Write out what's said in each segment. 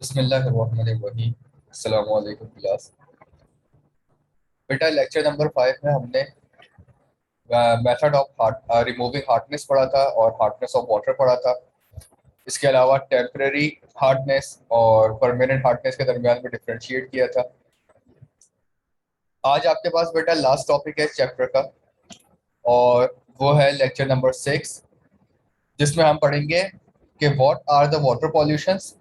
बिस्मिल्लाहिर्रहमानिर्रहीम। अस्सलामु अलैकुम क्लास। बेटा लेक्चर नंबर 5 में हमने मेथड ऑफ रिमूविंग हार्डनेस पढ़ा था और हार्डनेस ऑफ वाटर पढ़ा था। इसके अलावा टेम्परेरी हार्डनेस और परमानेंट हार्डनेस के दरमियान में डिफरेंशिएट किया था। आज आपके पास बेटा लास्ट टॉपिक है चैप्टर का और वो है लेक्चर नंबर 6, जिसमें हम पढ़ेंगे कि what are the water pollutions.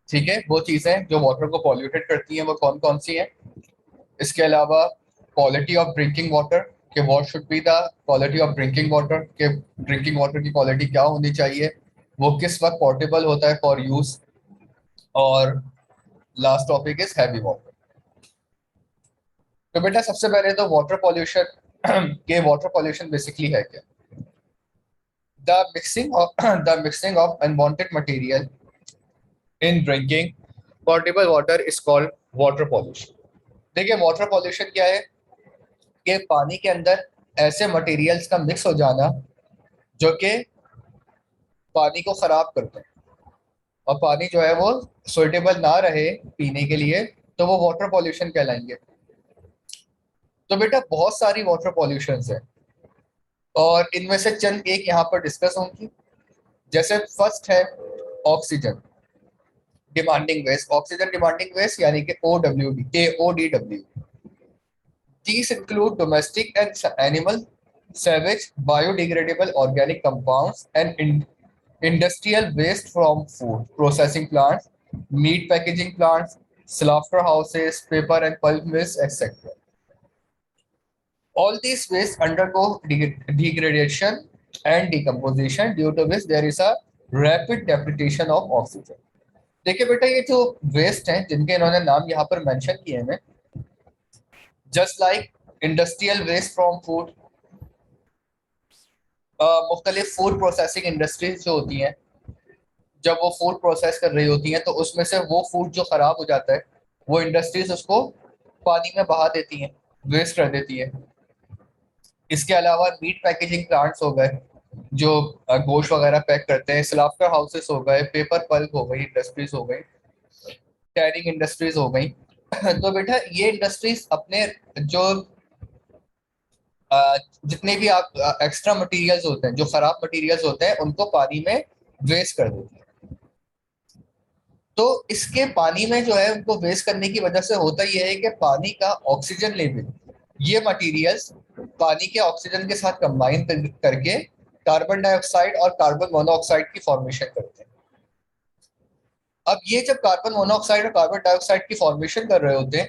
ठीक है, वो चीज़ें जो वाटर को पॉल्यूटेड करती हैं वो कौन कौन सी हैं। इसके अलावा क्वालिटी ऑफ ड्रिंकिंग वाटर, कि what should be the quality of drinking water, कि ड्रिंकिंग वाटर की क्वालिटी क्या होनी चाहिए, वो किस वक्त पोर्टेबल होता है फॉर यूज। और last topic is heavy water. तो बेटा सबसे पहले तो वाटर पॉल्यूशन के वाटर पॉल्यूशन बेसिकली है क्या? The mixing of unwanted material in drinking portable water is called water pollution. देखिए वाटर पॉल्यूशन क्या है कि पानी के अंदर ऐसे मटेरियल्स का मिक्स हो जाना जो कि पानी को खराब करते हैं, और पानी जो है वो सुइटेबल ना रहे पीने के लिए, तो वो वाटर पॉल्यूशन कहलाएंगे। तो बेटा बहुत सारी वाटर पॉल्यूशंस हैं और इनमें से चंद एक यहाँ पर डिस्कस होंगी। जैसे फर्स्ट है oxygen demanding waste. Oxygen demanding waste यानी कि ODW। These include domestic and animal, savage, biodegradable organic compounds, and industrial waste from food processing plants, meat packaging plants, slaughterhouses, paper and pulp mills, etc. All these waste undergo degradation and decomposition, due to which there is a rapid depletion of oxygen. देखिए बेटा ये जो waste हैं जिनके इन्होंने नाम यहाँ पर मेंशन किए हैं, just like industrial waste from food, मुख्तलिफ फूड प्रोसेसिंग इंडस्ट्रीज जो होती हैं, जब वो फूड प्रोसेस कर रही होती हैं तो उसमें से वो फूड जो खराब हो जाता है वो इंडस्ट्रीज उसको पानी में बहा देती हैं, वेस्ट कर देती है। इसके अलावा मीट पैकेजिंग प्लांट्स हो गए जो गोश्त वगैरह पैक करते हैं, स्लाफ्टर हाउसेस हो गए, पेपर पल्प हो गई इंडस्ट्रीज हो गई, टैनिंग इंडस्ट्रीज हो गई। तो बेटा ये इंडस्ट्रीज अपने जो जितने भी आप एक्स्ट्रा मटेरियल्स होते हैं, जो खराब मटेरियल्स होते हैं, उनको पानी में वेस्ट कर देती है। तो इसके पानी में जो है उनको वेस्ट करने की वजह से होता यह है कि पानी का ऑक्सीजन लेवल, ये मटेरियल्स पानी के ऑक्सीजन के साथ कंबाइन करके कार्बन डाइऑक्साइड और कार्बन मोनोऑक्साइड की फॉर्मेशन करते हैं। अब ये जब कार्बन मोनोऑक्साइड और कार्बन डाइऑक्साइड की फॉर्मेशन कर रहे होते हैं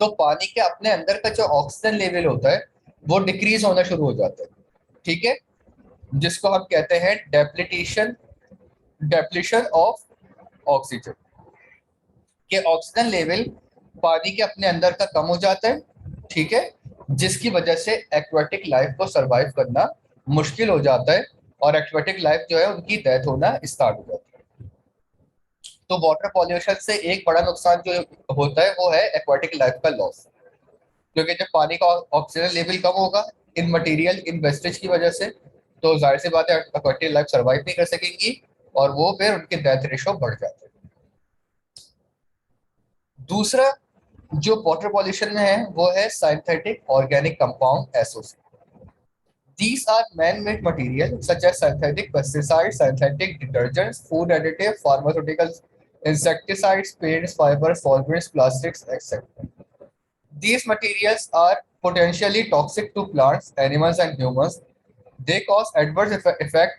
तो पानी के अपने अंदर का जो ऑक्सीजन लेवल होता है वो डिक्रीज होना शुरू हो जाता है। ठीक है, जिसको हम कहते हैं डेप्लीशन ऑफ ऑक्सीजन, कि ऑक्सीजन लेवल पानी के अपने अंदर का कम हो जाता है। ठीक है, जिसकी वजह से एक्वाटिक लाइफ को सरवाइव करना मुश्किल हो जाता है और एक्वाटिक लाइफ जो है उनकी डेथ होना स्टार्ट हो जाती है। तो वाटर पॉल्यूशन से एक बड़ा नुकसान जो होता है वो है एक्वाटिक लाइफ का लॉस, क्योंकि जब पानी का ऑक्सीजन लेवल कम होगा इन मटेरियल इन वेस्टेज की वजह से, तो जाहिर सी बात है एक्वाटिक लाइफ सरवाइव नहीं कर सकेंगी और वो फिर उनके डेथ रेशो बढ़ जाते हैं। दूसरा जो वाटर पॉल्यूशन में है वो है synthetic organic compound SOC. These are man-made materials such as synthetic pesticides, synthetic detergents, food additives, pharmaceuticals, insecticides, paints, fibers, solvents, plastics, etc. These materials are potentially toxic to plants, animals, and humans. They cause adverse effect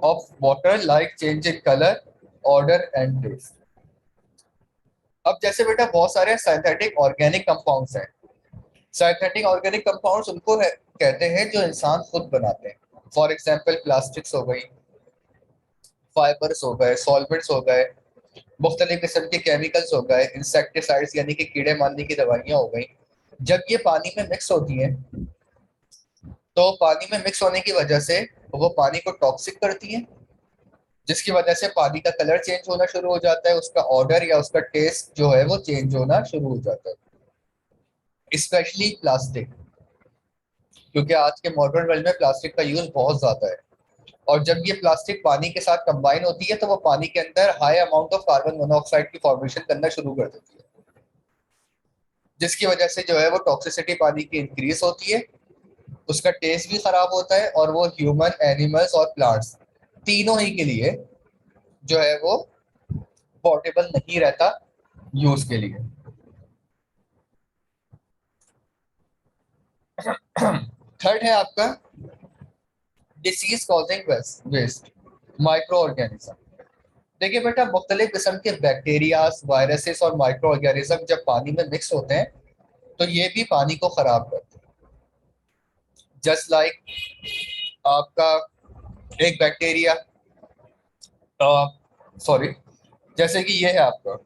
of water like change in color, odor, and taste. अब जैसे बेटा बहुत सारे synthetic organic compounds हैं। Synthetic organic compounds उनको कहते हैं जो इंसान खुद बनाते हैं। फॉर एग्जांपल प्लास्टिक्स हो गई, फाइबर्स हो गए, सॉल्वेंट्स हो गए, मुख्तलिफ किस्म के केमिकल्स हो गए, इंसेक्टिसाइड्स यानी कि कीड़े मारने की दवाइयाँ हो गई। जब ये पानी में मिक्स होती हैं तो पानी में मिक्स होने की वजह से वो पानी को टॉक्सिक करती हैं, जिसकी वजह से पानी का कलर चेंज होना शुरू हो जाता है, उसका ऑर्डर या उसका टेस्ट जो है वो चेंज होना शुरू हो जाता है। स्पेशली प्लास्टिक, क्योंकि आज के मॉडर्न वर्ल्ड में प्लास्टिक का यूज बहुत ज्यादा है। और जब ये प्लास्टिक पानी के साथ कंबाइन होती है तो वो पानी के अंदर high amount of carbon monoxide की फॉर्मेशन करना शुरू कर देती है, जिसकी वजह से जो है वो टॉक्सिसिटी पानी की इंक्रीज होती है, उसका टेस्ट भी खराब होता है और वो ह्यूमन, एनिमल्स और प्लांट्स तीनों ही के लिए जो है वो पोर्टेबल नहीं रहता यूज के लिए। थर्ड है आपका disease causing waste, micro organism. देखिए बेटा, मुख्तलिफ किस्म के बैक्टीरियाज, वायरसेस और माइक्रो ऑर्गेनिज्म जब पानी में मिक्स होते हैं तो ये भी पानी को खराब करते हैं। जस्ट लाइक आपका एक बैक्टीरिया, सॉरी, जैसे कि ये है आपका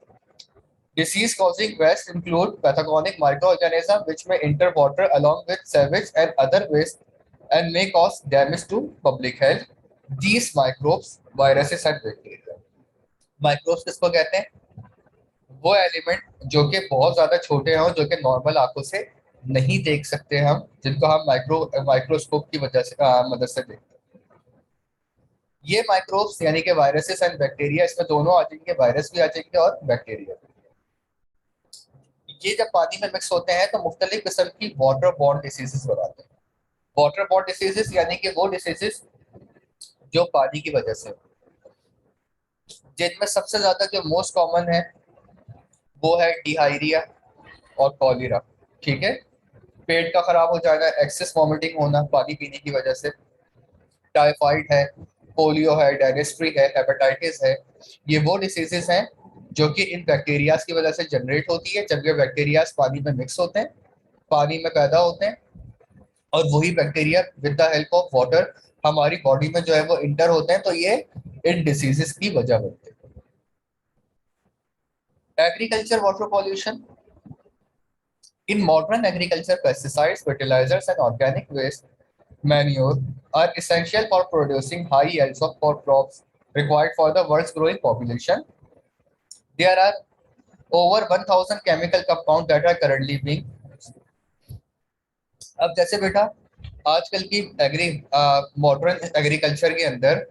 disease causing waste include pathogenic microorganisms which may enter water along with sewage and other waste and may cause damage to public health. These microbes, viruses and bacteria. Microbes किसको कहते हैं? वो element जो कि बहुत ज्यादा छोटे हों, जो कि नॉर्मल आंखों से नहीं देख सकते हम, जिनको हम माइक्रोस्कोप की वजह से मदद से देखते हैं। ये माइक्रोब्स यानी कि वायरसेस एंड बैक्टीरिया, इसमें दोनों आ जाएंगे, वायरस भी आ जाएंगे और बैक्टीरिया। ये जब पानी में मिक्स होते हैं तो मुख्तलिफ किस्म की वाटर बॉर्न डिसीजेस बनाते हैं। वाटर बॉर्न डिसीजेस यानी कि वो डिसीजेस जो पानी की वजह से, जिनमें सबसे ज्यादा जो मोस्ट कॉमन है वो है डिहाइरिया और कॉलेरा। ठीक है, पेट का खराब हो जाना, एक्सेस वॉमिटिंग होना पानी पीने की वजह से, टाइफाइड है, पोलियो है, डायनेस्ट्री है, हेपेटाइटिस है। ये वो डिसीजेस हैं जो कि इन बैक्टीरियाज की वजह से जनरेट होती है जब ये बैक्टीरियाज पानी में मिक्स होते हैं, पानी में पैदा होते हैं, और वही bacteria with the help of water हमारी बॉडी में जो है वो इंटर होते हैं, तो ये इन डिसीजेस की वजह बनते हैं। Agriculture water pollution. In modern agriculture pesticides, fertilisers and organic waste, manure are essential for producing high yields of for crops required for the world's growing population. There are over 1000 chemical compounds that are currently being. अब जैसे बेटा आजकल की agree modern agriculture के अंदर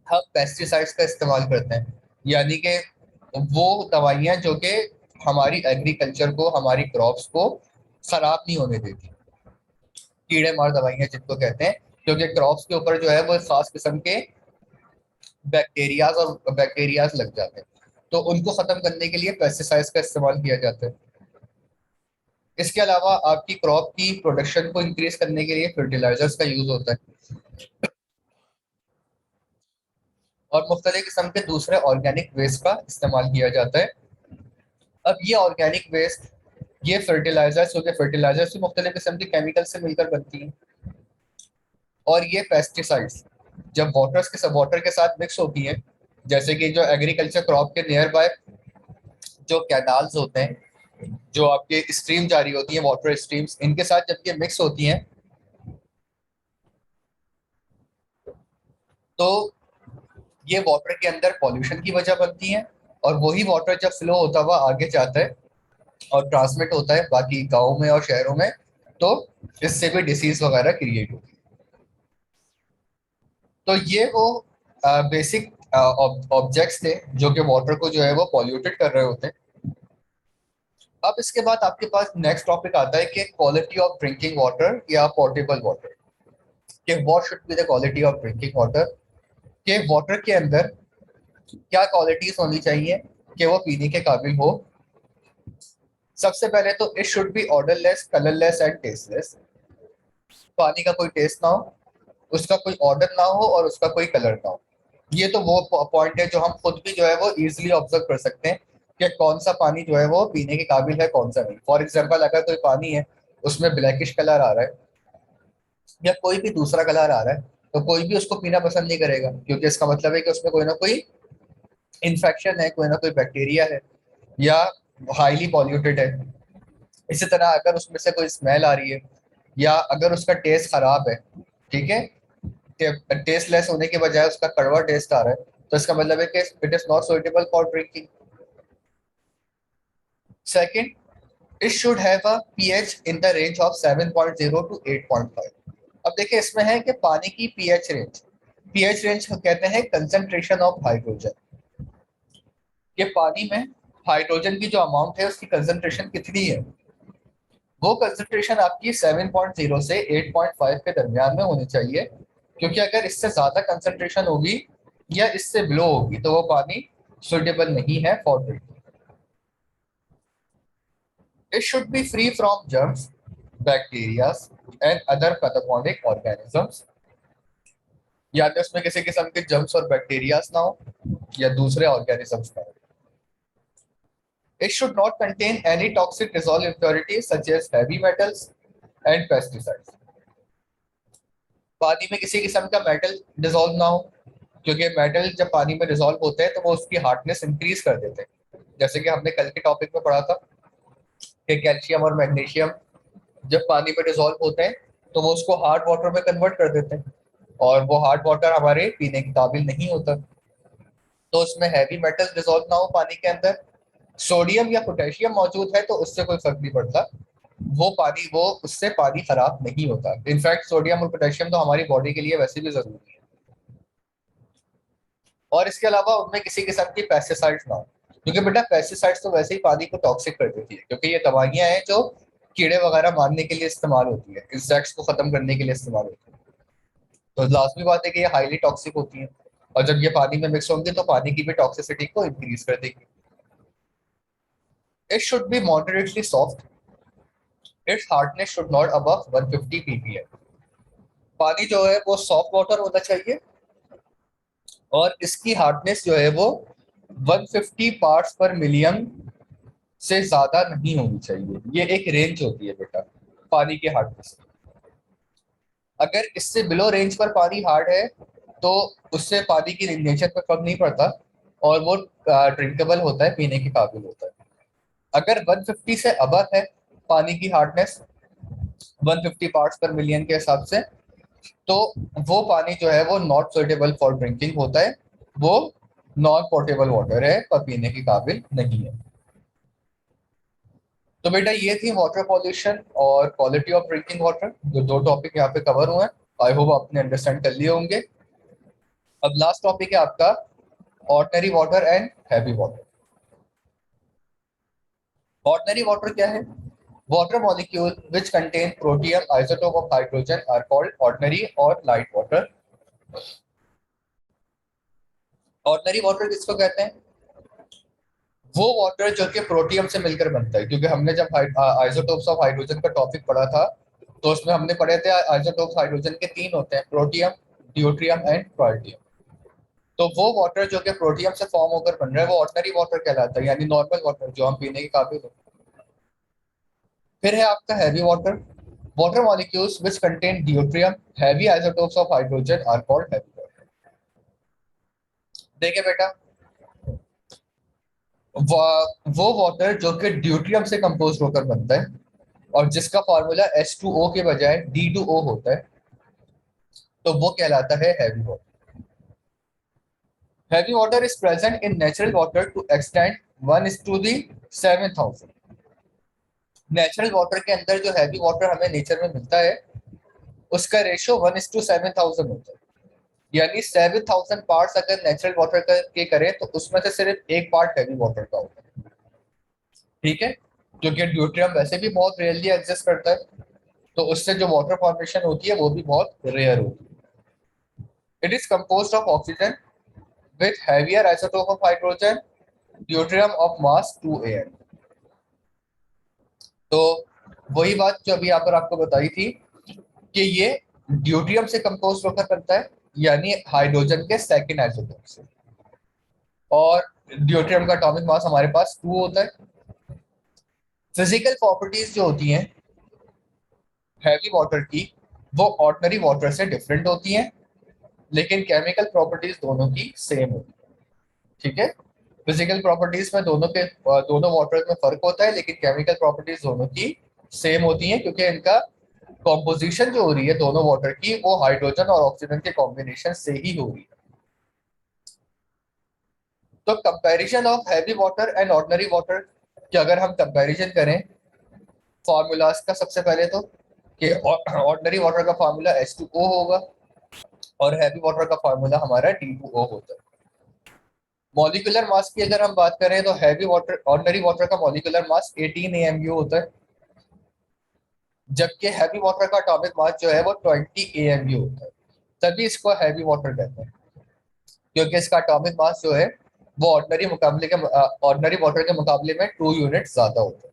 हम pesticides का इस्तेमाल करते हैं, यानी कि वो दवाइयाँ जो कि हमारी एग्रीकल्चर को, हमारी क्रॉप्स को खराब नहीं होने देती, कीड़े मार दवाइयाँ जिनको कहते हैं, क्योंकि क्रॉप्स के ऊपर जो है वो खास किस्म के बैक्टीरियाज लग जाते हैं, तो उनको खत्म करने के लिए पेस्टिसाइड्स का इस्तेमाल किया जाता है। इसके अलावा आपकी क्रॉप की प्रोडक्शन को इंक्रीज करने के लिए फर्टिलाइजर्स का यूज होता है और मुख्तलिफ किस्म के दूसरे ऑर्गेनिक वेस्ट का इस्तेमाल किया जाता है। अब ये ऑर्गेनिक वेस्ट, ये फर्टिलाइजर्स, क्योंकि फर्टिलाइजर्स भी मुख्तलिफ किस्म के केमिकल से मिलकर बनती हैं, और ये पेस्टिसाइड्स जब वाटर के साथ मिक्स होती हैं, जैसे कि जो एग्रीकल्चर क्रॉप के नियर बाय जो कैनाल्स होते हैं, जो आपके स्ट्रीम जारी होती हैं, वाटर स्ट्रीम्स, इनके साथ जब ये मिक्स होती हैं तो ये वाटर के अंदर पॉल्यूशन की वजह बनती हैं, और वही वाटर जब फ्लो होता हुआ आगे जाता है और ट्रांसमिट होता है बाकी गाँव में और शहरों में, तो इससे भी डिसीज वगैरह क्रिएट होती है। तो ये वो बेसिक ऑब्जेक्ट्स थे जो कि वाटर को जो है वो पॉल्यूटेड कर रहे होते हैं। अब इसके बाद आपके पास नेक्स्ट टॉपिक आता है कि क्वालिटी ऑफ ड्रिंकिंग वाटर या पोर्टेबल वाटर, कि what should be the quality of drinking water, के वाटर के अंदर क्या क्वालिटीज होनी चाहिए कि वो पीने के काबिल हो। सबसे पहले तो it should be odourless, colourless and tasteless. पानी का कोई टेस्ट ना हो, उसका कोई ऑर्डर ना हो और उसका कोई कलर ना हो। ये तो वो पॉइंट है जो हम खुद भी जो है वो इजीली ऑब्जर्व कर सकते हैं कि कौन सा पानी जो है वो पीने के काबिल है, कौन सा नहीं। फॉर एग्जाम्पल, अगर कोई पानी है उसमें ब्लैकिश कलर आ रहा है या कोई भी दूसरा कलर आ रहा है, तो कोई भी उसको पीना पसंद नहीं करेगा, क्योंकि इसका मतलब है कि उसमें कोई ना कोई इन्फेक्शन है, कोई ना कोई बैक्टीरिया है या हाईली पॉल्यूटेड है। इसी तरह अगर उसमें से कोई स्मेल आ रही है या अगर उसका टेस्ट खराब है, ठीक है, टेस्ट लेस होने के बजाय उसका कड़वा टेस्ट आ रहा है, तो इसका मतलब है कि it is not suitable for drinking. Second, it should have a pH in the range of 7.0 to 8.5। अब देखिए इसमें है कि पानी की पीएच रेंज, पीएच रेंज कहते हैं कंसंट्रेशन ऑफ हाइड्रोजन, कि पानी में हाइड्रोजन की जो अमाउंट है उसकी कंसंट्रेशन कितनी है। वो कंसंट्रेशन आपकी 7.0 से 8.5 के दरमियान में होनी चाहिए, क्योंकि अगर इससे ज्यादा कंसंट्रेशन होगी या इससे बिलो होगी तो वो पानी सुटेबल नहीं है for drinking. It should be free from germs, bacteria and other pathogenic organisms, या तो उसमें किसी किस्म के जर्म्स और बैक्टीरियाज ना हो या दूसरे ऑर्गेनिजम्स ना हो। It should not contain any toxic dissolved impurities such as heavy metals and pesticides. पानी में किसी किस्म का मेटल डिसॉल्व ना हो, क्योंकि मेटल जब पानी में डिसॉल्व होते हैं तो वो उसकी हार्डनेस इंक्रीज कर देते हैं। जैसे कि हमने कल के टॉपिक में पढ़ा था कि कैल्शियम और मैग्नीशियम जब पानी में डिसॉल्व होते हैं तो वो उसको हार्ड वाटर में कन्वर्ट कर देते हैं, और वो हार्ड वाटर हमारे पीने के काबिल नहीं होता। तो उसमें हैवी मेटल डिसॉल्व ना हो पानी के अंदर, सोडियम या पोटेशियम मौजूद है तो उससे कोई फर्क नहीं पड़ता, वो उससे पानी खराब नहीं होता। इनफैक्ट सोडियम और पोटेशियम तो हमारी बॉडी के लिए वैसे भी जरूरी है। और इसके अलावा उनमें किसी किस्म की पेस्टिसाइड्स ना हो, क्योंकि बेटा पेस्टिसाइड्स तो वैसे ही पानी को टॉक्सिक कर देती है, क्योंकि ये दवाइयां हैं जो कीड़े वगैरह मारने के लिए इस्तेमाल होती है, इंसेक्ट्स को खत्म करने के लिए इस्तेमाल होती है। तो लाजमी बात है कि ये हाईली टॉक्सिक होती है, और जब ये पानी में मिक्स होंगे तो पानी की भी टॉक्सिसिटी को इंक्रीज कर देगी। It should be moderately soft, it's hardness should not above 150 ppm। पानी जो है वो सॉफ्ट वाटर होना चाहिए और इसकी हार्डनेस जो है वो 150 पार्ट्स पर मिलियन से ज्यादा नहीं होनी चाहिए। ये एक रेंज होती है बेटा पानी की हार्डनेस। अगर इससे बिलो रेंज पर पानी हार्ड है तो उससे पानी की नेचर पर फर्क नहीं पड़ता और वो ड्रिंकेबल होता है, पीने के काबिल होता है। अगर 150 से अबव है पानी की हार्डनेस 150 पार्ट्स पर मिलियन के हिसाब से, तो वो पानी जो है वो नॉट सुटेबल फॉर ड्रिंकिंग होता है, वो नॉन पोर्टेबल वाटर है पर पीने के काबिल नहीं है। तो बेटा ये थी वाटर पॉल्यूशन और क्वालिटी ऑफ ड्रिंकिंग वाटर, जो दो टॉपिक यहाँ पे कवर हुए हैं। आई होप आपने अंडरस्टैंड कर लिए होंगे। अब लास्ट टॉपिक है आपका ordinary water and heavy water. Ordinary water क्या है? Water molecule which contain protium isotope of hydrogen are called ordinary और लाइट वाटर। ऑर्डिनरी वाटर किसको कहते हैं? वो वाटर जो कि प्रोटियम से मिलकर बनता है, क्योंकि हमने जब आइसोटोप्स ऑफ हाइड्रोजन का टॉपिक पढ़ा था तो उसमें हमने पढ़े थे आइसोटोप्स हाइड्रोजन के तीन होते हैं, प्रोटियम, ड्यूट्रियम एंड ट्राइटियम। तो वो वाटर जो कि प्रोटियम से फॉर्म होकर बन रहा है वो ऑर्डिनरी वाटर कहलाता है, यानी नॉर्मल वाटर जो हम पीने के काबिल है। फिर है आपका heavy water. Water molecules which contain deuterium heavy isotopes of hydrogen are called heavy water. देखिए बेटा, वो वाटर जो कि ड्यूट्रियम से कंपोज होकर बनता है और जिसका फॉर्मूला H2O के बजाय D2O होता है, तो वो कहलाता है heavy water. Heavy water is present in natural water to extend 1:7,000। Natural water के अंदर जो हैवी वाटर हमें नेचर में मिलता है उसका रेशियो 1:7,000 होता है, यानी 7,000 पार्ट्स अगर नेचुरल वाटर के करें तो उसमें से सिर्फ एक पार्ट हैवी वाटर का होता है। ठीक है, क्योंकि ड्यूट्रियम वैसे भी बहुत रेयरली एग्जिस्ट करता है, तो उससे जो वाटर फॉर्मेशन होती है वो भी बहुत रेयर होती है। It is composed of oxygen with heavier isotope of hydrogen, deuterium of mass 2Am। तो वही बात जो अभी यहाँ पर आपको बताई थी कि ये ड्यूट्रियम से कंपोज होकर बनता है, यानी हाइड्रोजन के सेकंड आइसोटोप से, और ड्यूट्रियम का एटॉमिक मास हमारे पास 2 होता है। फिजिकल प्रॉपर्टीज जो होती हैं हैवी वाटर की वो ऑर्डिनरी वाटर से डिफरेंट होती हैं, लेकिन केमिकल प्रॉपर्टीज दोनों की सेम होती है। ठीक है, फिजिकल प्रॉपर्टीज में दोनों वाटर में फर्क होता है, लेकिन केमिकल प्रॉपर्टीज दोनों की सेम होती हैं, क्योंकि इनका कॉम्पोजिशन जो हो रही है दोनों वाटर की वो हाइड्रोजन और ऑक्सीजन के कॉम्बिनेशन से ही हो रही है। तो comparison of heavy water and ordinary water की अगर हम कंपैरिजन करें फॉर्मूलाज का, सबसे पहले तो कि ऑर्डिनरी वाटर का फार्मूला H2O होगा, और हैवी वाटर का फार्मूला हमारा T2O होता है। मॉलिक्यूलर मास की अगर हम बात करें तो हैवी वाटर, ऑर्डिनरी वाटर का मॉलिक्यूलर मास 18 AMU होता है, जबकि हैवी वाटर का एटॉमिक मास जो है वो 20 AMU होता है। तभी इसको हैवी वाटर कहते हैं, क्योंकि इसका एटॉमिक मास जो है वो ऑर्डिनरी वाटर के मुकाबले में 2 यूनिट ज्यादा होता है।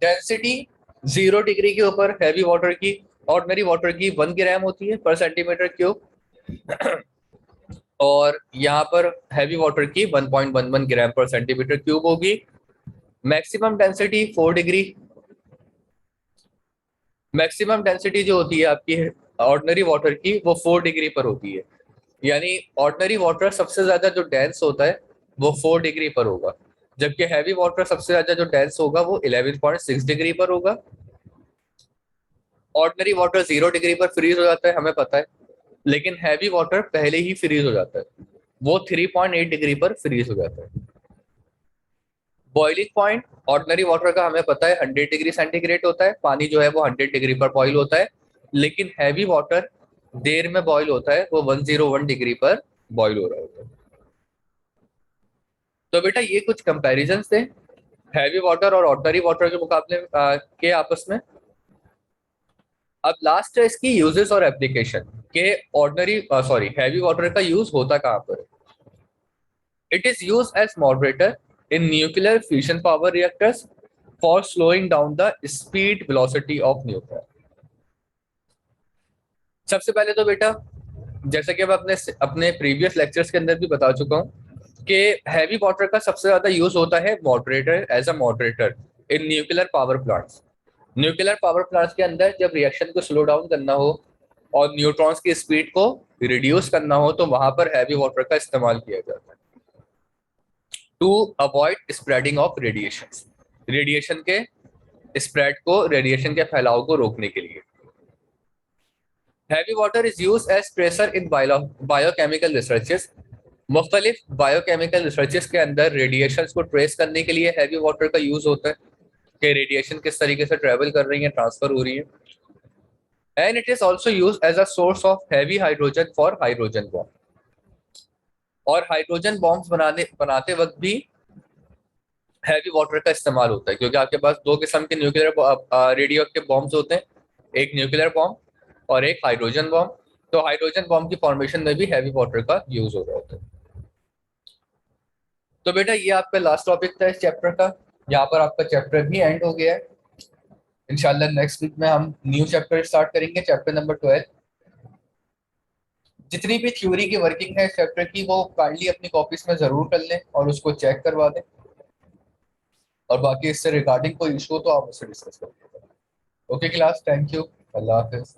डेंसिटी 0 डिग्री के ऊपर हैवी वाटर की, ऑर्डिनरी वाटर की 1 ग्राम होती है पर सेंटीमीटर क्यूब, और यहाँ पर हैवी वाटर की 1.11 ग्राम पर सेंटीमीटर क्यूब होगी। Maximum density 4 degree, maximum density जो होती है आपकी ऑर्डिनरी वाटर की वो 4 डिग्री पर होती है, यानी ऑर्डिनरी वाटर सबसे ज्यादा जो डेंस होता है वो 4 डिग्री पर होगा, जबकि हैवी वाटर सबसे ज्यादा जो डेंस होगा वो 11.6 डिग्री पर होगा। ऑर्डिनरी वाटर 0 डिग्री पर फ्रीज हो जाता है हमें पता है, लेकिन हैवी वाटर पहले ही फ्रीज हो जाता है, वो 3.8 डिग्री पर फ्रीज हो जाता है। बॉइलिंग पॉइंट ऑर्डिनरी वाटर का हमें पता है 100 डिग्री सेंटीग्रेड होता है, पानी जो है वो 100 डिग्री पर बॉइल होता है, लेकिन हैवी वाटर देर में बॉइल होता है, वो 101 डिग्री पर बॉइल हो रहा होता है। तो बेटा ये कुछ कंपैरिजंस थे हैवी वाटर और ऑर्डिनरी वाटर के मुकाबले के आपस में। अब लास्ट है इसकी यूजेस और एप्लीकेशन के, ऑर्डिनरी सॉरी हैवी वाटर का यूज होता कहाँ पर। It is use as moderator in nuclear fusion power reactors for slowing down the speed velocity of nuclear. सबसे पहले तो बेटा, जैसे कि मैं अपने अपने प्रीवियस लेक्चर्स के अंदर भी बता चुका हूँ कि हैवी वाटर का सबसे ज्यादा यूज होता है moderator, as a moderator in nuclear power plants. Nuclear power plants के अंदर जब रिएक्शन को स्लो डाउन करना हो और न्यूट्रॉन्स की स्पीड को रिड्यूस करना हो तो वहां पर हैवी वाटर का इस्तेमाल किया जाता है, to avoid spreading of radiation, radiation के स्प्रेड को, रेडिएशन के फैलाव को रोकने के लिए। Heavy water is use as pressure in biochemical researches. मुख्तलिफ बायोकेमिकल रिसर्चेस के अंदर रेडिएशन को ट्रेस करने के लिए हैवी वाटर का यूज होता है कि रेडिएशन किस तरीके से ट्रेवल कर रही है, ट्रांसफर हो रही है। And it is also use as a source of heavy hydrogen for hydrogen bomb, और हाइड्रोजन बॉम्ब्स बनाते वक्त भी हैवी वाटर का इस्तेमाल होता है, क्योंकि आपके पास दो किस्म के न्यूक्लियर रेडियो एक्टिव बॉम्ब्स होते हैं, एक न्यूक्लियर बॉम्ब और एक हाइड्रोजन बॉम्ब। तो हाइड्रोजन बॉम्ब की फॉर्मेशन में भी हैवी वाटर का यूज हो रहा होता है। तो बेटा ये आपका लास्ट टॉपिक था इस चैप्टर का, यहाँ पर आपका चैप्टर भी एंड हो गया है। इंशाल्लाह नेक्स्ट वीक में हम न्यू चैप्टर स्टार्ट करेंगे, चैप्टर नंबर 12। जितनी भी थ्योरी की वर्किंग है इस चैप्टर की वो काइंडली अपनी कॉपीज में जरूर कर लें और उसको चेक करवा दें, और बाकी इससे रिगार्डिंग कोई इशू हो तो आप उससे डिस्कस करिएगा। Okay class, thank you, Allah Hafiz.